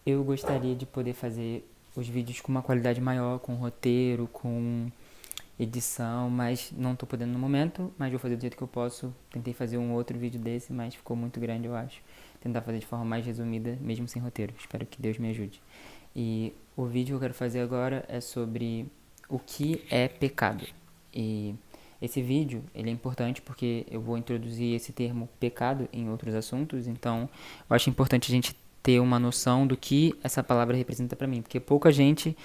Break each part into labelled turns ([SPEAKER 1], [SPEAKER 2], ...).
[SPEAKER 1] Eu gostaria de poder fazer os vídeos com uma qualidade maior, com roteiro, com edição, mas não tô podendo no momento, mas vou fazer do jeito que eu posso. Tentei fazer um outro vídeo desse, mas ficou muito grande, eu acho. Tentar fazer de forma mais resumida, mesmo sem roteiro. Espero que Deus me ajude. E o vídeo que eu quero fazer agora é sobre o que é pecado. E esse vídeo, ele é importante porque eu vou introduzir esse termo pecado em outros assuntos, então eu acho importante a gente ter uma noção do que essa palavra representa para mim, porque pouca gente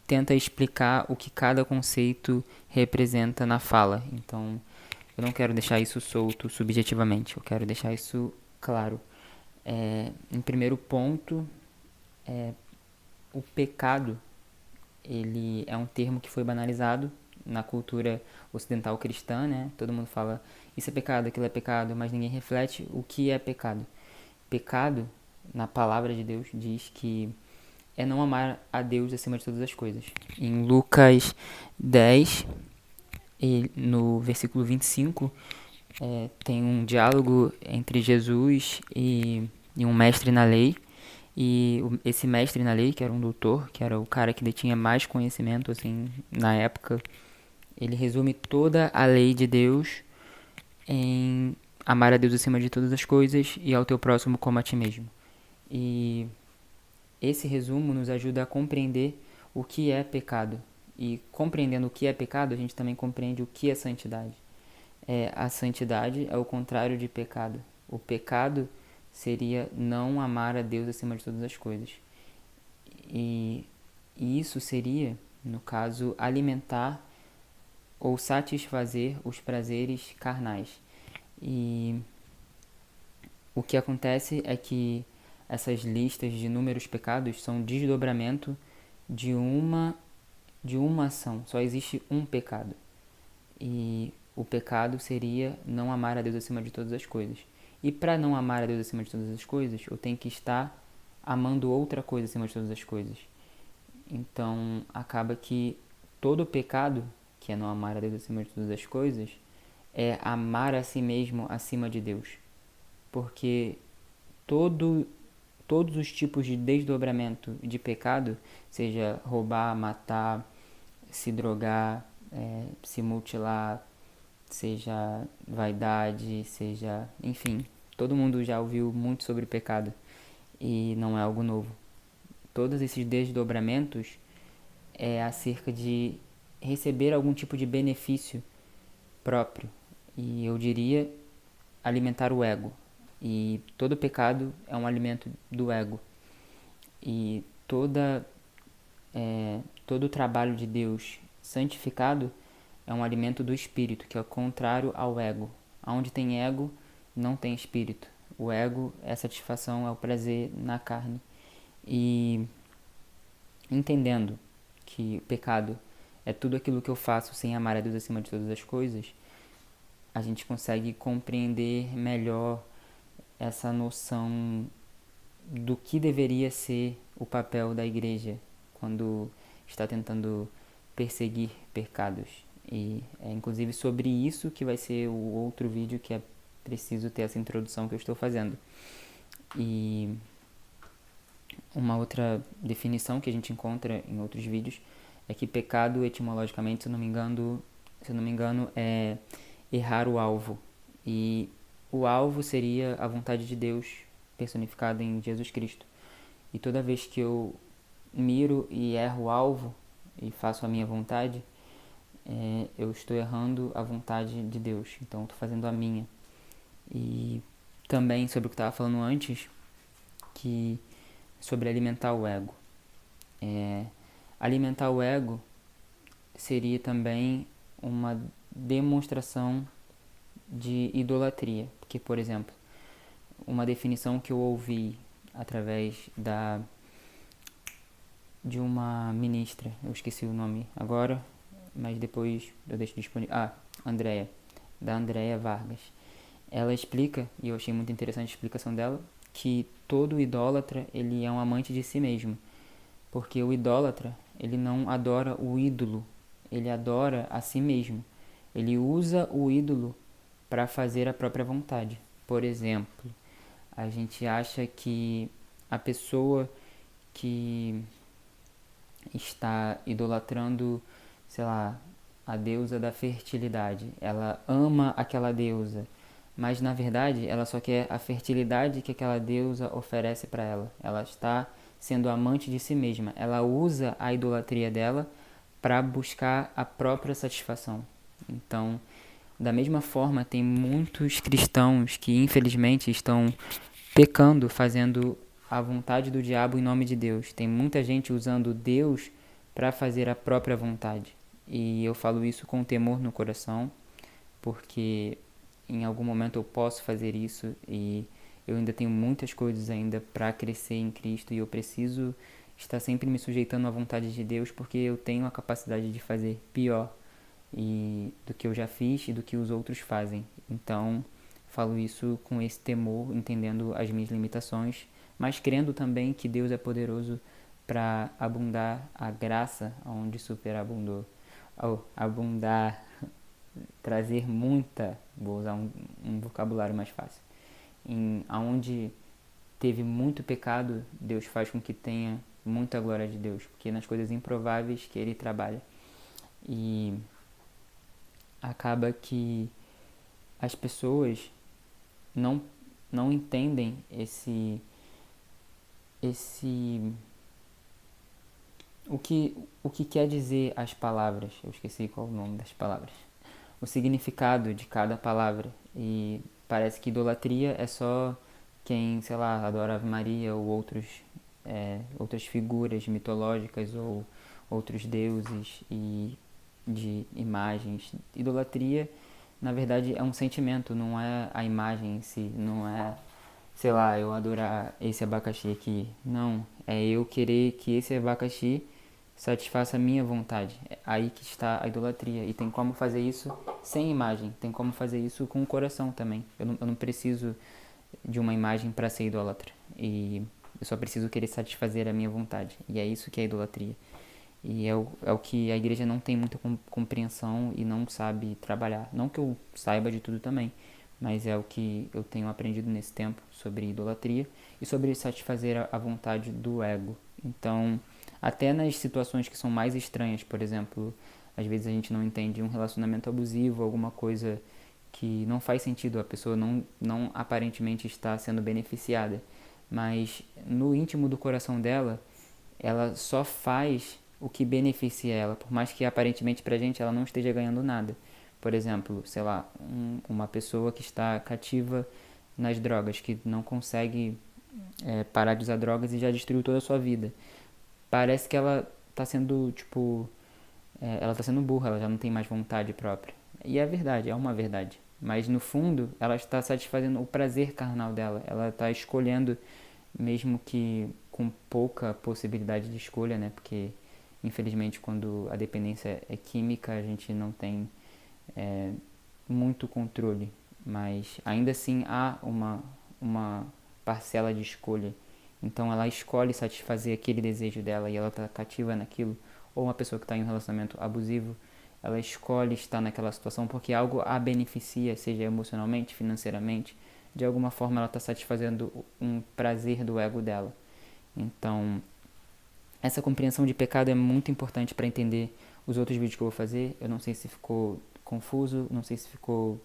[SPEAKER 1] tenta explicar o que cada conceito representa na fala. Então, eu não quero deixar isso solto subjetivamente, eu quero deixar isso claro. Em primeiro ponto, o pecado, ele é um termo que foi banalizado na cultura ocidental cristã, né? Todo mundo fala, isso é pecado, aquilo é pecado, mas ninguém reflete o que é pecado. Pecado, na palavra de Deus, diz que é não amar a Deus acima de todas as coisas. Em Lucas 10, no versículo 25, tem um diálogo entre Jesus e um mestre na lei. E esse mestre na lei, que era um doutor, que era o cara que detinha mais conhecimento assim na época, ele resume toda a lei de Deus em amar a Deus acima de todas as coisas e ao teu próximo como a ti mesmo. E esse resumo nos ajuda a compreender o que é pecado. E compreendendo o que é pecado, a gente também compreende o que é santidade. A santidade é o contrário de pecado. O pecado seria não amar a Deus acima de todas as coisas. E, e isso seria, no caso, alimentar ou satisfazer os prazeres carnais. E o que acontece é que essas listas de inúmeros pecados são desdobramento de uma de uma ação. Só existe um pecado. E o pecado seria não amar a Deus acima de todas as coisas. E para não amar a Deus acima de todas as coisas, eu tenho que estar amando outra coisa acima de todas as coisas. Então, acaba que todo pecado, que é não amar a Deus acima de todas as coisas, é amar a si mesmo acima de Deus. Porque todo, todos os tipos de desdobramento de pecado, seja roubar, matar, se drogar, se mutilar, seja vaidade, seja, enfim, todo mundo já ouviu muito sobre pecado e não é algo novo. Todos esses desdobramentos é acerca de receber algum tipo de benefício próprio e eu diria alimentar o ego. E todo pecado é um alimento do ego. E todo o trabalho de Deus santificado é um alimento do espírito, que é o contrário ao ego. Onde tem ego, não tem espírito. O ego é a satisfação, é o prazer na carne. E entendendo que o pecado é tudo aquilo que eu faço sem amar a Deus acima de todas as coisas, a gente consegue compreender melhor essa noção do que deveria ser o papel da igreja quando está tentando perseguir pecados. E é inclusive sobre isso que vai ser o outro vídeo que é preciso ter essa introdução que eu estou fazendo. E uma outra definição que a gente encontra em outros vídeos é que pecado, etimologicamente, se eu não me engano, é errar o alvo. E o alvo seria a vontade de Deus personificada em Jesus Cristo. E toda vez que eu miro e erro o alvo e faço a minha vontade, eu estou errando a vontade de Deus. Então, estou fazendo a minha. E também sobre o que eu estava falando antes, que sobre alimentar o ego. Alimentar o ego seria também uma demonstração de idolatria. Porque, por exemplo, uma definição que eu ouvi através de uma ministra, eu esqueci o nome agora, mas depois eu deixo disponível. Andrea, da Andrea Vargas. Ela explica, e eu achei muito interessante a explicação dela, que todo idólatra, ele é um amante de si mesmo. Porque o idólatra, ele não adora o ídolo, ele adora a si mesmo. Ele usa o ídolo para fazer a própria vontade. Por exemplo, a gente acha que a pessoa que está idolatrando, sei lá, a deusa da fertilidade. Ela ama aquela deusa, mas na verdade ela só quer a fertilidade que aquela deusa oferece para ela. Ela está sendo amante de si mesma. Ela usa a idolatria dela para buscar a própria satisfação. Então, da mesma forma, tem muitos cristãos que infelizmente estão pecando, fazendo a vontade do diabo em nome de Deus. Tem muita gente usando Deus para fazer a própria vontade. E eu falo isso com temor no coração, porque em algum momento eu posso fazer isso e eu ainda tenho muitas coisas ainda para crescer em Cristo e eu preciso estar sempre me sujeitando à vontade de Deus, porque eu tenho a capacidade de fazer pior do que eu já fiz e do que os outros fazem. Então, falo isso com esse temor, entendendo as minhas limitações, mas crendo também que Deus é poderoso para abundar a graça onde superabundou. Abundar, trazer muita, vou usar um vocabulário mais fácil. Aonde teve muito pecado, Deus faz com que tenha muita glória de Deus, porque nas coisas improváveis que Ele trabalha. E acaba que as pessoas não entendem o que quer dizer as palavras. Eu esqueci qual é o nome das palavras. O significado de cada palavra. E parece que idolatria é só quem, sei lá, adora Ave Maria ou outras figuras mitológicas ou outros deuses e de imagens. Idolatria, na verdade, é um sentimento, não é a imagem em si, não é, sei lá, eu adorar esse abacaxi aqui. Não, é eu querer que esse abacaxi satisfaça a minha vontade. É aí que está a idolatria. E tem como fazer isso sem imagem, tem como fazer isso com o coração também. Eu não preciso de uma imagem para ser idólatra. E eu só preciso querer satisfazer a minha vontade. E é isso que é idolatria. E é o que a igreja não tem muita compreensão e não sabe trabalhar. Não que eu saiba de tudo também, mas é o que eu tenho aprendido nesse tempo sobre idolatria e sobre satisfazer a vontade do ego. Então, até nas situações que são mais estranhas, por exemplo, às vezes a gente não entende um relacionamento abusivo, alguma coisa que não faz sentido, a pessoa não aparentemente está sendo beneficiada, mas no íntimo do coração dela, ela só faz o que beneficia ela, por mais que aparentemente pra gente ela não esteja ganhando nada. Por exemplo, sei lá, uma pessoa que está cativa nas drogas, que não consegue parar de usar drogas e já destruiu toda a sua vida. Parece que ela tá sendo, tipo, ela tá sendo burra, ela já não tem mais vontade própria. E é verdade, é uma verdade. Mas no fundo, ela está satisfazendo o prazer carnal dela. Ela está escolhendo, mesmo que com pouca possibilidade de escolha, né? Porque, infelizmente, quando a dependência é química, a gente não tem muito controle. Mas ainda assim há uma parcela de escolha. Então ela escolhe satisfazer aquele desejo dela e ela está cativa naquilo. Ou uma pessoa que está em um relacionamento abusivo, ela escolhe estar naquela situação porque algo a beneficia, seja emocionalmente, financeiramente. De alguma forma ela está satisfazendo um prazer do ego dela. Então, essa compreensão de pecado é muito importante para entender os outros vídeos que eu vou fazer. Eu não sei se ficou confuso, não sei se ficou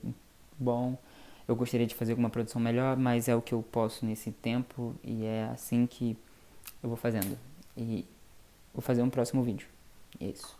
[SPEAKER 1] bom. Eu gostaria de fazer alguma produção melhor, mas é o que eu posso nesse tempo e é assim que eu vou fazendo. E vou fazer um próximo vídeo. E é isso.